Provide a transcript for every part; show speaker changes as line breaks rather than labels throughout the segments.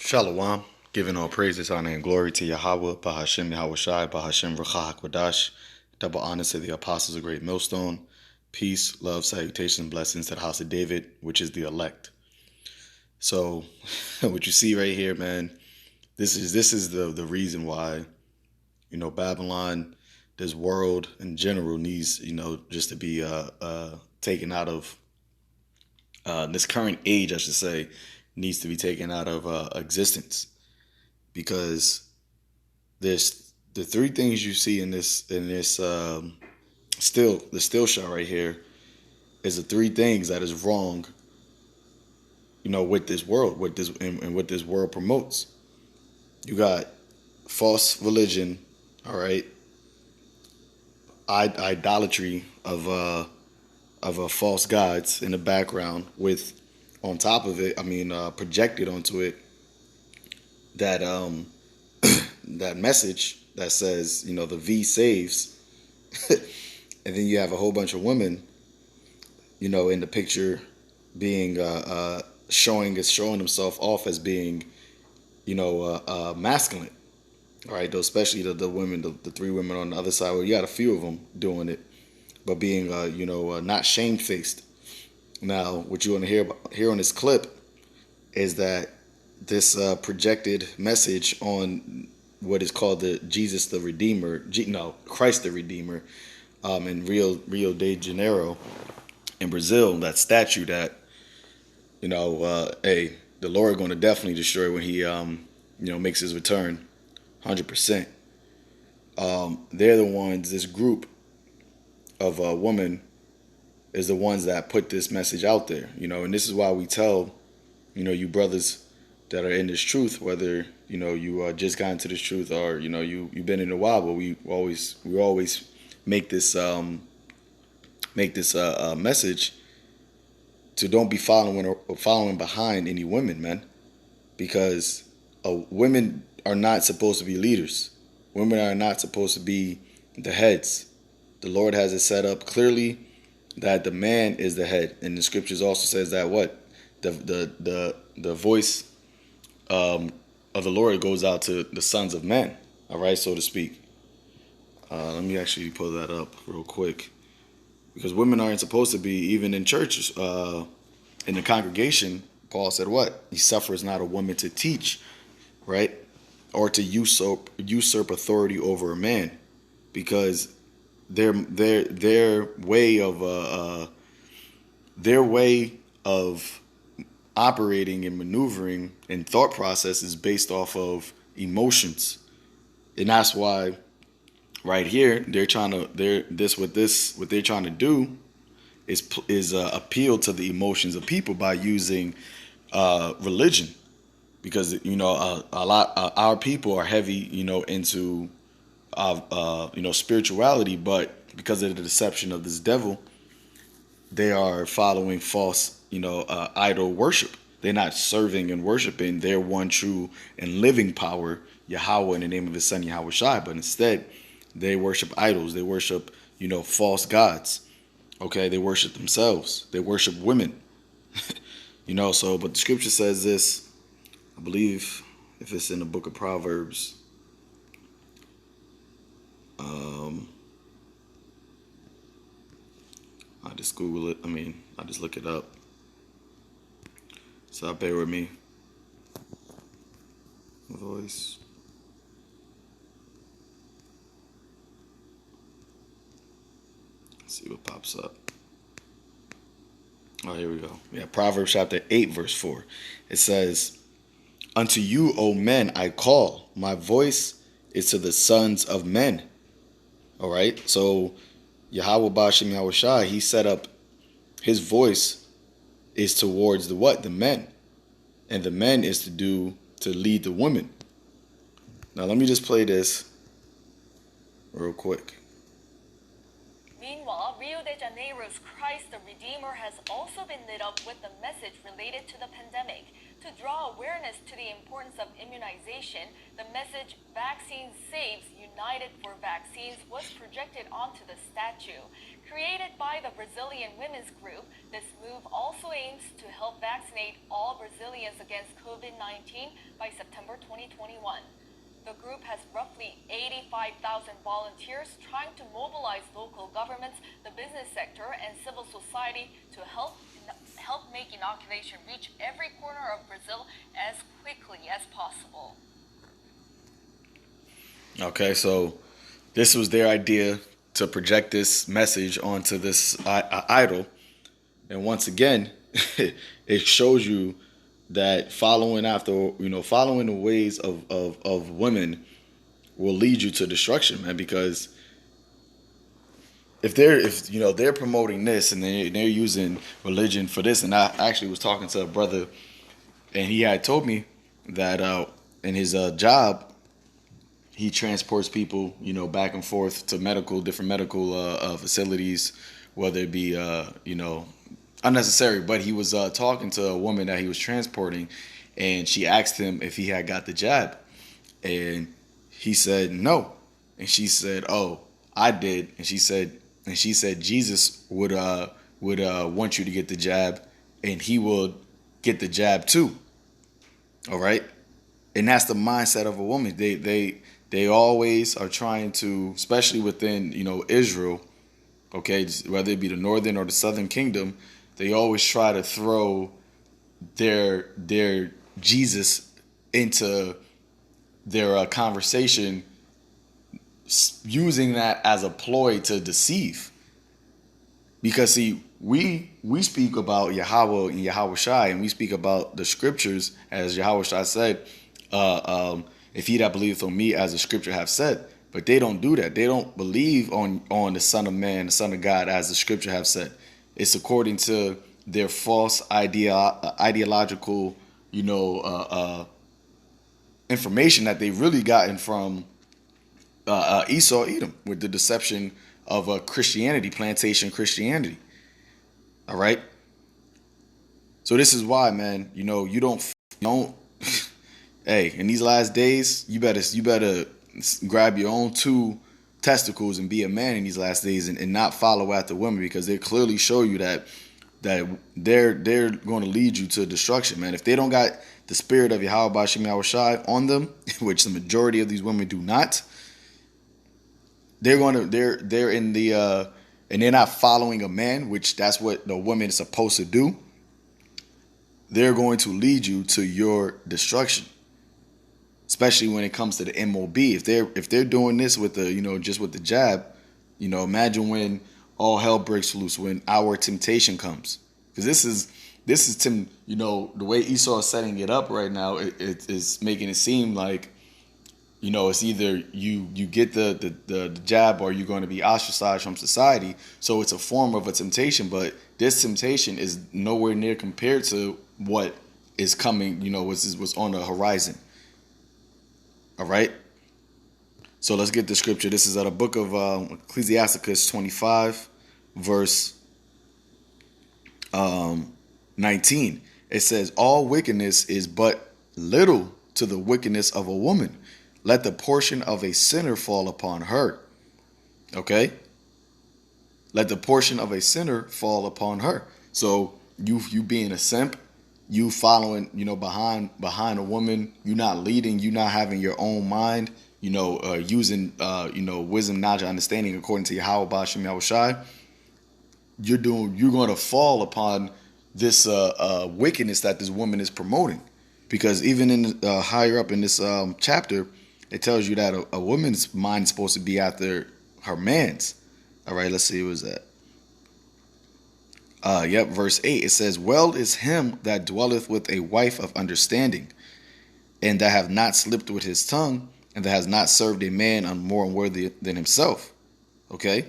Shalom, giving all praises, honor, and glory to Yahweh, Bahashem YAHAWASHI, Bahashem Ruach double honor to the apostles of Great Millstone, peace, love, salutations, blessings to the house of David, which is the elect. So, what you see right here, man, this is the reason why, Babylon, this world in general needs, just to be taken out of this current age, I should say, needs to be taken out of existence, because there's the three things you see in this still shot right here is the three things that is wrong, with this world, with this and what this world promotes. You got false religion, all right, idolatry of false gods in the background, with on top of it, projected onto it, that that message that says, the V saves, and then you have a whole bunch of women, in the picture being showing themselves off as being, masculine, all right? Though especially the women, the three women on the other side. Well, you got a few of them doing it, but being not shamefaced. Now, what you want to hear on this clip is that this projected message on what is called the Jesus the Redeemer, Christ the Redeemer, in Rio de Janeiro in Brazil, that statue that, the Lord going to definitely destroy when he, makes his return, 100%. They're the ones, this group of women is the ones that put this message out there, and this is why we tell, you brothers that are in this truth, whether, you just got into this truth or, you've been in a while, but we always make this message to don't be following behind any women, man, because women are not supposed to be leaders. Women are not supposed to be the heads. The Lord has it set up clearly that the man is the head, and the scriptures also says that the voice of the Lord goes out to the sons of men, all right, so to speak. Let me actually pull that up real quick, because women aren't supposed to be, even in churches, in the congregation. Paul said what? He suffers not a woman to teach, right, or to usurp authority over a man, because their way of operating and maneuvering and thought process is based off of emotions, and that's why right here what they're trying to do is appeal to the emotions of people by using religion, because a lot our people are heavy into spirituality, but because of the deception of this devil, they are following false, idol worship. They're not serving and worshiping their one true and living power, Yahweh, in the name of his son YAHAWASHI, but instead they worship idols. They worship, false gods. Okay, they worship themselves. They worship women. So, but the scripture says this, I believe, if it's in the book of Proverbs, I just Google it. I just look it up. So bear with me. Voice. Let's see what pops up. Oh, here we go. Yeah, Proverbs chapter 8, verse 4. It says, "Unto you, O men, I call. My voice is to the sons of men." All right. So Yahweh Bashem YAHAWASHI, he set up his voice is towards the what? The men. And the men is to lead the women. Now let me just play this real quick.
Meanwhile, Rio de Janeiro's Christ the Redeemer has also been lit up with a message related to the pandemic to draw awareness to the importance of immunization, the message "Vaccine Saves, United for Vaccines" was projected onto the statue. Created by the Brazilian women's group, this move also aims to help vaccinate all Brazilians against COVID-19 by September 2021. The group has roughly 85,000 volunteers trying to mobilize local governments, the business sector, and civil society to help make inoculation reach every corner of Brazil as quickly as possible.
Okay, so this was their idea to project this message onto this idol. And once again, it shows you that following the ways of women will lead you to destruction, man. Because if they're promoting this and they're using religion for this, and I actually was talking to a brother, and he had told me that in his job, he transports people, back and forth to different medical facilities, whether it be, unnecessary. But he was talking to a woman that he was transporting, and she asked him if he had got the jab, and he said no, and she said, "Oh, I did," and she said Jesus would want you to get the jab, and he will get the jab too. All right, and that's the mindset of a woman. They always are trying to, especially within Israel, okay, whether it be the northern or the southern kingdom, they always try to throw their Jesus into their conversation, using that as a ploy to deceive. Because see, we speak about Yahawah and YAHAWASHI, and we speak about the scriptures, as YAHAWASHI said, if he that believeth on me, as the scripture have said. But they don't do that. They don't believe on the Son of Man, the Son of God, as the scripture have said. It's according to their false ideological, information that they really gotten from Esau, Edom, with the deception of Christianity, plantation Christianity. All right. So this is why, man. You don't. Hey, in these last days, you better grab your own two testicles and be a man in these last days, and not follow after women, because they clearly show you that they're going to lead you to destruction, man. If they don't got the spirit of YAHAWASHI on them, which the majority of these women do not, they're in the and they're not following a man, which that's what the woman is supposed to do. They're going to lead you to your destruction. Especially when it comes to the MOB. If they're doing this with the just with the jab, imagine when all hell breaks loose, when our temptation comes. Because this is the way Esau is setting it up right now. It is making it seem like it's either you get the jab, or you're going to be ostracized from society. So it's a form of a temptation, but this temptation is nowhere near compared to what is coming. What's on the horizon. All right. So let's get the scripture. This is out of the book of Ecclesiasticus 25, verse 19. It says, "All wickedness is but little to the wickedness of a woman. Let the portion of a sinner fall upon her." Okay. Let the portion of a sinner fall upon her. So you being a simp, you following, behind a woman, you not leading, you not having your own mind, using, wisdom, knowledge, understanding according to YAHAWASHI, you're going to fall upon this wickedness that this woman is promoting. Because even in higher up in this chapter, it tells you that a woman's mind is supposed to be after her man's. All right, let's see, what was that? Verse 8, it says, "Well is him that dwelleth with a wife of understanding, and that have not slipped with his tongue, and that has not served a man more unworthy than himself." Okay?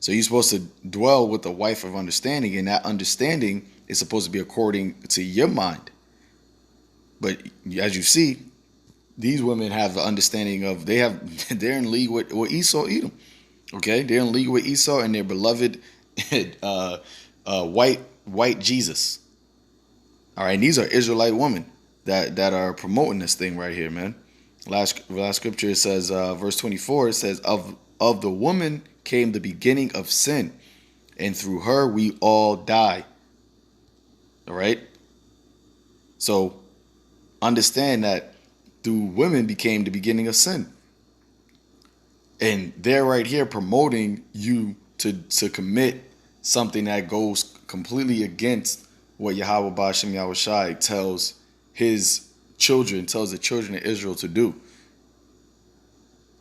So you're supposed to dwell with a wife of understanding, and that understanding is supposed to be according to your mind. But as you see, these women have the understanding of, they're in league with Esau, Edom. Okay? They're in league with Esau and their beloved white Jesus. All right, and these are Israelite women. that are promoting this thing right here, man. Last scripture, it says, verse 24, it says, of the woman came the beginning of sin, and through her we all die. All right. So understand that through women became the beginning of sin. And they're right here promoting you to commit something that goes completely against what Yahweh Bashem Yahawashi tells his children, tells the children of Israel to do.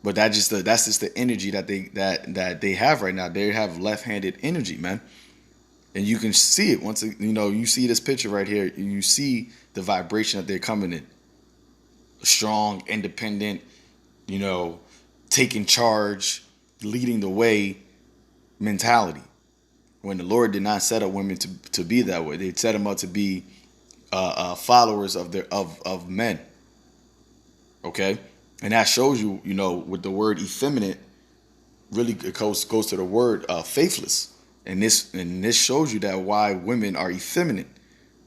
But that's just the energy that they have right now. They have left-handed energy, man. And you can see it once you see this picture right here. You see the vibration that they're coming in. Strong, independent, taking charge, leading the way mentality. When the Lord did not set up women to be that way, they set them up to be followers of men. Okay, and that shows you, with the word effeminate, really it goes to the word faithless, and this shows you that why women are effeminate,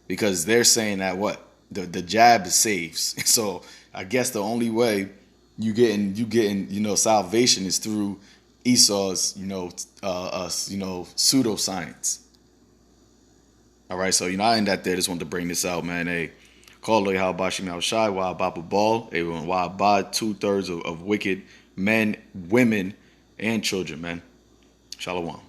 because they're saying that what the jab saves. So I guess the only way you getting salvation is through Esau's pseudoscience. All right, so I end that there. Just wanted to bring this out, man. Hey, call Yahweh Bashim Yahushai, Wah Ball, Wah 2/3 of wicked men, women, and children, man. Shalom.